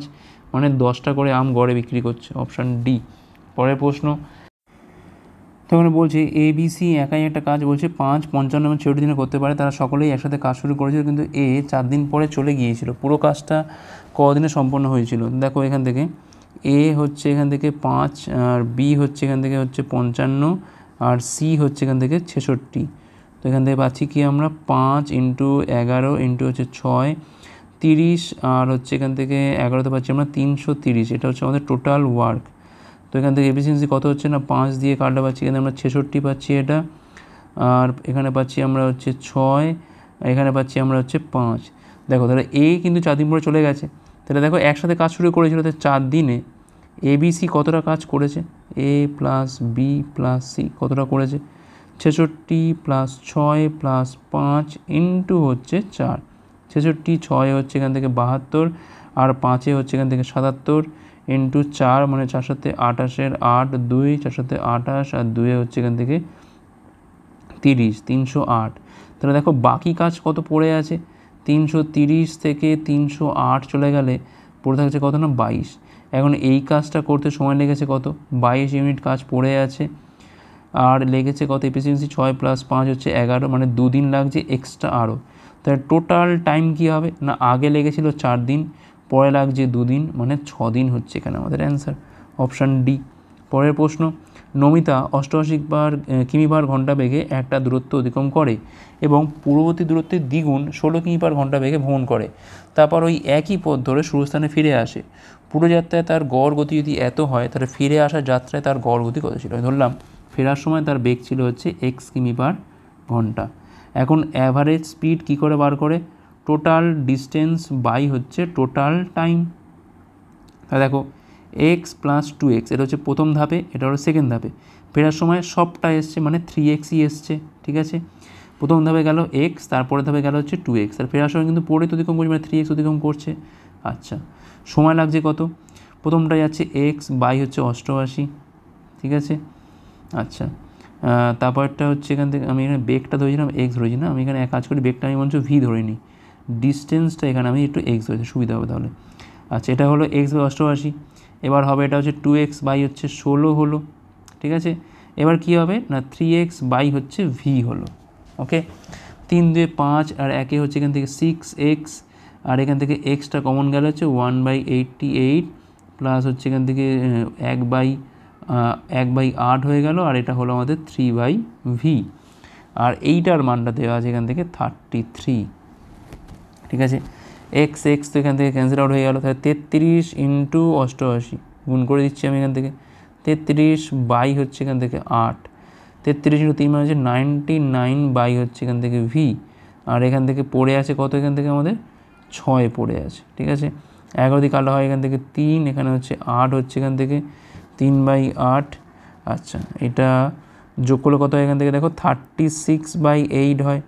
Speaker 1: মানে 10টা করে আম গড়ে বিক্রি করছে, অপশান ডি। পরের প্রশ্ন, তখন বলছে ABC একাই একটা কাজ বলছে 5 55 এবং 66 দিনে করতে পারে, তারা সকলেই একসাথে কাজ শুরু করেছিল, কিন্তু এ 4 দিন পরে চলে গিয়েছিল, পুরো কাজটা কদিনে সম্পন্ন হয়েছিল? দেখো এখান থেকে এ হচ্ছে এখান থেকে 5, আর বি হচ্ছে এখান থেকে হচ্ছে 55, আর সি হচ্ছে এখান থেকে 66। তো এখান থেকে পাচ্ছি কি আমরা 5 × 11 × হচ্ছে 6 30, আর হচ্ছে এখান থেকে 11তে পাচ্ছি আমরা 330, এটা হচ্ছে আমাদের টোটাল ওয়ার্ক। তো এখান থেকে এফিসিয়েন্সি কত হচ্ছে না 5 দিয়ে কাটা পাচ্ছি এখানে আমরা 66 পাচ্ছি এটা, আর এখানে পাচ্ছি আমরা হচ্ছে 6, এখানে পাচ্ছি আমরা হচ্ছে 5। দেখো তাহলে এ কিন্তু 4 দিন পরে চলে গেছে, তাহলে দেখো একসাথে কাজ শুরু করেছিল, তাহলে 4 দিনে ABC কতটা কাজ করেছে, A + B + C কতটা করেছে, 66 + 6 + 5 ইন্টু হচ্ছে 4, 66 6 হচ্ছে এখান থেকে 72, আর 5 হচ্ছে এখান থেকে 77, ইন্টু 4 মানে 4 7 28, 8 2 4 7 28, আর 2 হচ্ছে এখান থেকে 30, 308। তাহলে দেখো বাকি কাজ কত পড়ে আছে, 330 থেকে 308 চলে গেলে পড়ে থাকছে কত না 22। এখন এই কাজটা করতে সময় লেগেছে কত, 22 ইউনিট কাজ পড়ে আছে, আর লেগেছে কত এফিসিয়েন্সি 6 + 5 হচ্ছে 11, মানে 2 দিন লাগছে এক্সট্রা আরও। তাহলে টোটাল টাইম কী হবে না, আগে লেগেছিল 4 দিন, পরে লাগছে 2 দিন, মানে 6 দিন হচ্ছে এখানে আমাদের অ্যান্সার, অপশান ডি। পরের প্রশ্ন, নমিতা 88 কিমি/ঘন্টা বেগে একটা দূরত্ব অতিক্রম করে এবং পূর্ববর্তী দূরত্বের দ্বিগুণ 16 কিমি/ঘন্টা বেগে ভ্রমণ করে, তারপর ওই একই পথ ধরে শুরুস্থানে ফিরে আসে। পুরো যাত্রায় তার গড় গতি যদি এত হয়, তাহলে ফিরে আসার যাত্রায় তার গড় গতি কত ছিল? ধরলাম ফেরার সময় তার বেগ ছিল হচ্ছে x কিমি/ঘন্টা। এখন অ্যাভারেজ স্পিড কী করে বার করে, টোটাল ডিস্টেন্স বাই হচ্ছে টোটাল টাইম। তাহলে দেখো x + 2x, এটা হচ্ছে প্রথম ধাপে, এটা হলো সেকেন্ড ধাপে, ফেরার সময় সবটা এসছে মানে 3xই এসছে, ঠিক আছে। প্রথম ধাপে গেল x, তারপরে ধাপে গেল হচ্ছে 2x, আর ফেরার সময় কিন্তু পরে অতিক্রম করছে মানে 3x অতিক্রম করছে। আচ্ছা সময় লাগছে কত, প্রথমটা যাচ্ছে x বাই হচ্ছে 88, ঠিক আছে। আচ্ছা তারপরটা হচ্ছে এখান থেকে আমি এখানে বেগটা ধরেছিলাম x ধরেছি না, আমি এখানে এক কাজ করি বেগটা আমি বলছি v ধরে নিই, ডিস্টেন্সটা এখানে আমি একটু x ধরেছি, সুবিধা হবে তাহলে। আচ্ছা এটা হলো x বাই 88, এবার হবে এটা হচ্ছে 2x বাই হচ্ছে 16 হলো, ঠিক আছে। এবার কি হবে না 3x বাই হচ্ছে v হলো, ওকে। 3 2 5, আর একে হচ্ছে এখান থেকে 6x, আর এখান থেকে এক্সটা কমন গেল হচ্ছে 1/88, প্লাস হচ্ছে এখান থেকে 1/8 হয়ে গেল, আর এটা হলো আমাদের 3/v, আর এইটার মানটা দেওয়া আছে এখান থেকে 33, ঠিক আছে। x তো এখান থেকে ক্যান্সেল আউট হয়ে গেল, তাহলে 33 × 88 গুণ করে দিচ্ছি আমি এখান থেকে, 33 বাই হচ্ছে এখান থেকে 8, 33 × 3 মানে হচ্ছে 99 বাই হচ্ছে এখান থেকে v, আর এখান থেকে পড়ে আছে কত, এখান থেকে আমাদের 6 পড়ে আছে, ঠিক আছে। 11 দিয়ে কাটা হয় এখান থেকে 3, এখানে হচ্ছে 8 হচ্ছে এখান থেকে 3/8। আচ্ছা এটা যোগ করলে কত হয় এখান থেকে দেখো 36/8 হয়,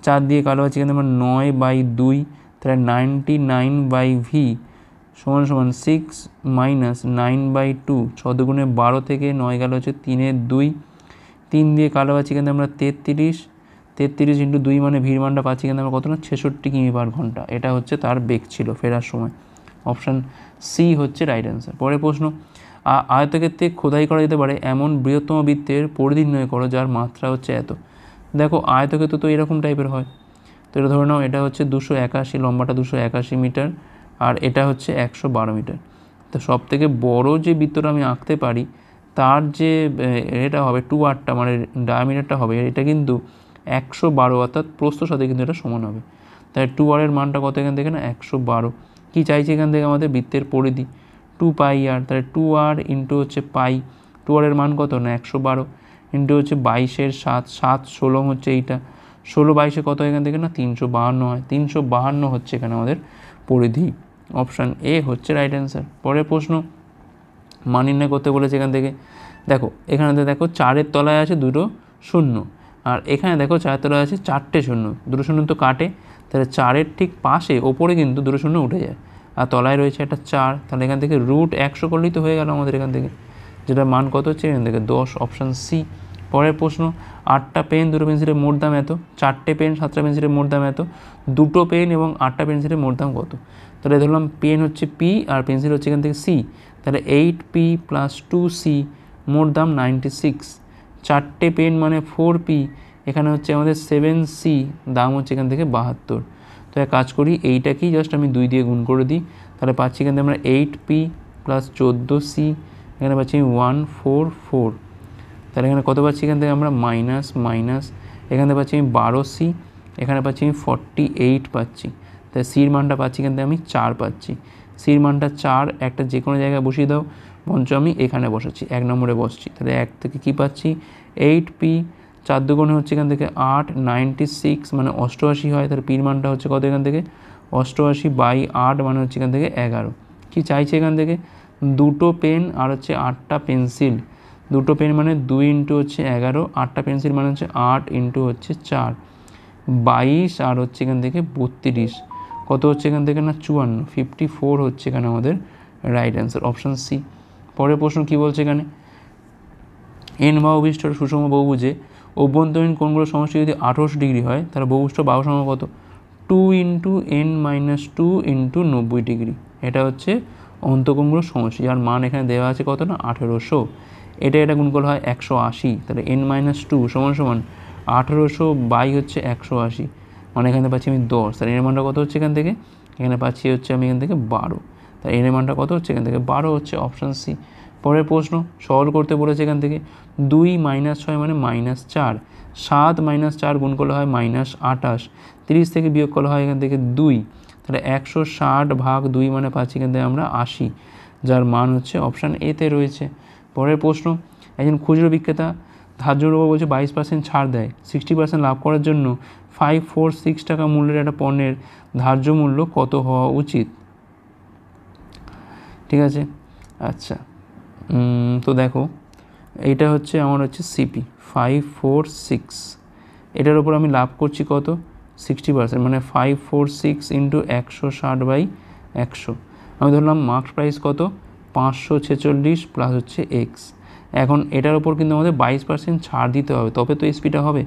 Speaker 1: 4 দিয়ে কাটা হচ্ছে এখানে আমরা 9/2, তাহলে 99/v সমান 6 - 9/2, 6 দুগুণে 12 থেকে 9 গেল হচ্ছে 3/2, 3 দিয়ে কাটা পাচ্ছি এখানে আমরা 33 × 2 মানে ভিড় মানটা পাচ্ছি এখানে আমরা কত না 66 কিমি/ঘন্টা, এটা হচ্ছে তার বেগ ছিল ফেরার সময়, অপশান সি হচ্ছে রাইট অ্যান্সার। পরের প্রশ্ন, আয়তক্ষেত্রে খোদাই করা যেতে পারে এমন বৃহত্তম বৃত্তের পরিধি নির্ণয় করো যার মাত্রা হচ্ছে এত। দেখো আয়তক্ষেত্র তো এরকম টাইপের হয়, তো এটা ধরে নাও এটা হচ্ছে 281, লম্বাটা 281 মিটার, আর এটা হচ্ছে 112 মিটার। তো সব থেকে বড় যে বৃত্তটা আমি আঁকতে পারি তার যে এটা হবে 2r মানে ডায়ামিটারটা হবে, এটা কিন্তু 112, অর্থাৎ প্রস্থর সাথে কিন্তু এটা সমান হবে। তাই 2r এর মানটা কত এখান থেকে না 112। কী চাইছে এখান থেকে আমাদের বৃত্তের পরিধি 2πr, তাহলে 2r × হচ্ছে পাই, 2r এর মান কত না 112 ইন্টু হচ্ছে 22-এর 7, 7 16 হচ্ছে এইটা, 16 22-এ কত এখান থেকে না 352 হয়, 352 হচ্ছে এখানে আমাদের পরিধি। অপশান এ হচ্ছে রাইট অ্যান্সার। পরের প্রশ্ন মান নির্ণয় করতে বলেছে এখান থেকে। দেখো এখানে দেখো 4-এর তলায় আছে 2টো শূন্য, আর এখানে দেখো 4-এর তলায় আছে 4টে শূন্য, 2টো শূন্য তো কাটে, তাহলে 4-এর ঠিক পাশে ওপরে কিন্তু 2টো শূন্য উঠে যায়, আর তলায় রয়েছে একটা 4, তাহলে এখান থেকে রুট 100 করলেই তো হয়ে গেল আমাদের এখান থেকে, যেটা মান কত হচ্ছে এখান থেকে 10, অপশান সি। পরের প্রশ্ন 8টা পেন 2টো পেন্সিলের মোট দাম এত, 4টে পেন 7টা পেন্সিলের মোট দাম এত, 2টো পেন এবং 8টা পেন্সিলের মোট দাম কত? তাহলে ধরলাম পেন হচ্ছে পি আর পেন্সিল হচ্ছে এখান থেকে সি, তাহলে 8p + 2c মোট দাম 96, 4টে পেন মানে 4p, এখানে হচ্ছে আমাদের 7c, দাম হচ্ছে এখান থেকে 72। তো এক কাজ করি, এইটাকেই জাস্ট আমি 2 দিয়ে গুণ করে দিই, তাহলে পাচ্ছি এখান থেকে আমরা 8p + 14c, এখানে পাচ্ছি 144, তাহলে এখানে কত পাচ্ছি এখান থেকে আমরা মাইনাস মাইনাস, এখানে পাচ্ছি আমি 12c, এখানে পাচ্ছি আমি 48 পাচ্ছি, তাই সির মানটা পাচ্ছি এখান থেকে আমি 4 পাচ্ছি, সির মানটা 4, একটা যে কোনো জায়গায় বসিয়ে দাও, বঞ্চ আমি এখানে বসাচ্ছি 1 নম্বরে বসছি, তাহলে 1 থেকে কী পাচ্ছি 8p, 4 দুগুণে হচ্ছে এখান থেকে 8, 96 মানে 88 হয়, তাহলে পির মানটা হচ্ছে কত এখান থেকে 88/8 মানে হচ্ছে এখান থেকে 11। কি চাইছে এখান থেকে 2টো পেন আর হচ্ছে 8টা পেন্সিল, 2টো পেন মানে 2 ইন্টু হচ্ছে 11, 8টা পেন্সিল মানে হচ্ছে 8 ইন্টু হচ্ছে 4, 22 আর হচ্ছে এখান থেকে 32, কত হচ্ছে এখান থেকে না 54, 54 হচ্ছে এখানে আমাদের রাইট অ্যান্সার, অপশান সি। পরের প্রশ্ন কি বলছে এখানে, এন বাহু বিশিষ্ট সুষম বহুভুজে অভ্যন্তরীণ কোণগুলোর সমষ্টি যদি 28 ডিগ্রি হয়, তাহলে বহুভুজটা বাহু সমান কত? 2 ইন্টু n-2 ইন্টু 90 ডিগ্রি, এটা হচ্ছে অন্তঃকোণগুলোর সমষ্টি, যার মান এখানে দেওয়া আছে কত না 1800, এটা গুণফল হয় 180, তাহলে n-2 সমান সমান 1800 বাই হচ্ছে 180, মানে এখানে পাচ্ছি আমি 10, তাহলে এর মানটা কত হচ্ছে এখান থেকে, এখানে পাচ্ছি হচ্ছে আমি এখান থেকে 12, তাই এর মানটা কত হচ্ছে এখান থেকে 12 হচ্ছে, অপশান সি। পরের প্রশ্ন সরল করতে বলেছে এখান থেকে, 2 - 6 মানে -4, 7 - 4 গুণ করলে হয় -28, 30 থেকে বিয়োগ করলে হয় এখান থেকে 2, তাহলে 160/2 মানে পাচ্ছি এখান থেকে আমরা 80, যার মান হচ্ছে অপশান এতে রয়েছে। পরের প্রশ্ন, একজন খুচরো বিক্রেতা ধার্যর উপর বলছে 22% ছাড় দেয়, 60% লাভ করার জন্য 546 টাকা মূল্যের একটা পণ্যের ধার্য মূল্য কত হওয়া উচিত? ঠিক আছে, আচ্ছা, তো দেখো এইটা হচ্ছে আমার হচ্ছে সিপি 546, এটার উপর আমি লাভ করছি কত 60%, মানে 546 ইন্টু 160/100, আমি ধরলাম মার্কেট প্রাইস কত 546 প্লাস হচ্ছে এক্স, এখন এটার উপর কিন্তু আমাদের 22% ছাড় দিতে হবে, তবে তো এসপিটা হবে,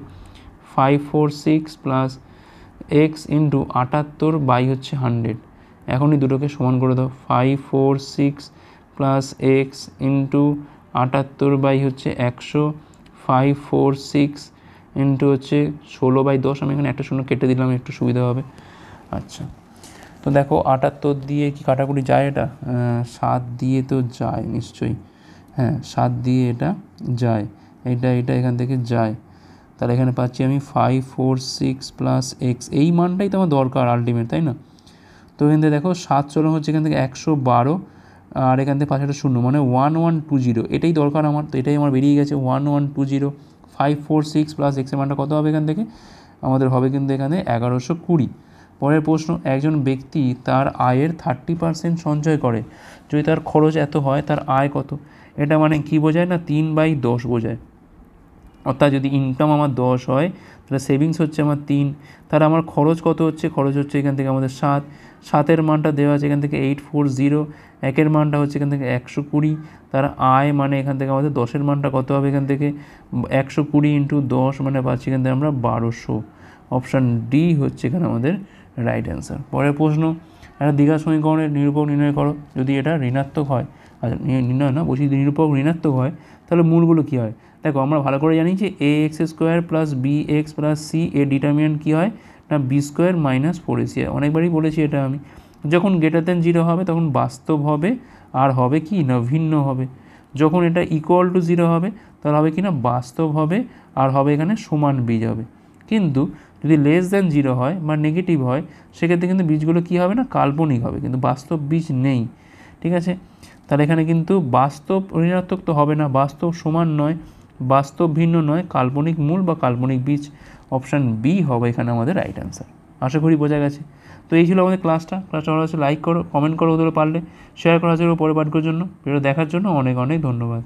Speaker 1: 546 প্লাস এক্স ইন্টু 78 বাই হচ্ছে 100, এখনই দুটোকে সমান করে দাও, 546 প্লাস এক্স ইন্টু 78 বাই হচ্ছে 100, 546 ইন্টু হচ্ছে 16/10, আমি এখানে একটা শূন্য কেটে দিলাম একটু সুবিধা হবে। আচ্ছা, তো দেখো 78 দিয়ে কি কাটাকুটি যায়, এটা 7 দিয়ে তো যায় নিশ্চয়ই, হ্যাঁ 7 দিয়ে এটা যায়, এটা এখান থেকে যায়, তাহলে এখানে পাচ্ছি আমি 546 প্লাস এক্স, এই মানটাই তো আমার দরকার আলটিমেট, তাই না? তো এখান থেকে দেখো 7 16 হচ্ছে এখান থেকে 112, আর এখান থেকে 5 একটা শূন্য মানে 1120, এটাই দরকার আমার, তো এটাই আমার বেরিয়ে গেছে 1120, 546 প্লাস এক্সের মানটা কত হবে এখান থেকে আমাদের হবে কিন্তু এখানে 1120। পরের প্রশ্ন, একজন ব্যক্তি তার আয়ের 30% সঞ্চয় করে, যদি তার খরচ এত হয় তার আয় কত? এটা মানে কি বোঝায় না 3/10 বোঝায়, অর্থাৎ যদি ইনকাম আমার 10 হয় তাহলে সেভিংস হচ্ছে আমার 3, তাহলে আমার খরচ কত হচ্ছে, খরচ হচ্ছে এখান থেকে আমাদের 7, 7-এর মানটা দেওয়া আছে এখান থেকে 840, 1-এর মানটা হচ্ছে এখান থেকে 120, তার আয় মানে এখান থেকে আমাদের 10-এর মানটা কত হবে এখান থেকে 120 ইন্টু 10 মানে পাচ্ছি এখান থেকে আমরা 1200, অপশান ডি হচ্ছে এখানে আমাদের রাইট অ্যান্সার। পরের প্রশ্ন, একটা দ্বিঘাত সমীকরণের নিরূপক নির্ণয় করো, যদি এটা ঋণাত্মক হয়, আচ্ছা নির্ণয় না বলছি, যদি নিরূপক ঋণাত্মক হয় তাহলে মূলগুলো কী হয়? দেখো আমরা ভালো করে জানি যে ax² plus bx plus c এর ডিটারমিনেন্ট কী হয় না b² মাইনাস 4ac, অনেকবারই বলেছি এটা আমি, যখন >0 হবে তখন বাস্তব হবে আর হবে কি না ভিন্ন হবে, যখন এটা = 0 হবে তাহলে হবে কি না বাস্তব হবে আর হবে এখানে সমান বীজ হবে, কিন্তু যদি <0 হয় বা নেগেটিভ হয় সেক্ষেত্রে কিন্তু বীজগুলো কী হবে না কাল্পনিক হবে, কিন্তু বাস্তব বীজ নেই, ঠিক আছে? তাহলে এখানে কিন্তু বাস্তব ঋণাত্মক তো হবে না, বাস্তব সমান নয়, বাস্তব ভিন্ন নয়, কাল্পনিক মূল বা কাল্পনিক বীজ, অপশান বি হবে এখানে আমাদের রাইট অ্যান্সার। আশা করি বোঝা গেছে। তো এই ছিল আমাদের ক্লাসটা ভালো লাগছে লাইক করো, কমেন্ট করো, ওদের পারলে শেয়ার করা আছে পরে পাঠকের জন্য। ভিডিও দেখার জন্য অনেক অনেক ধন্যবাদ।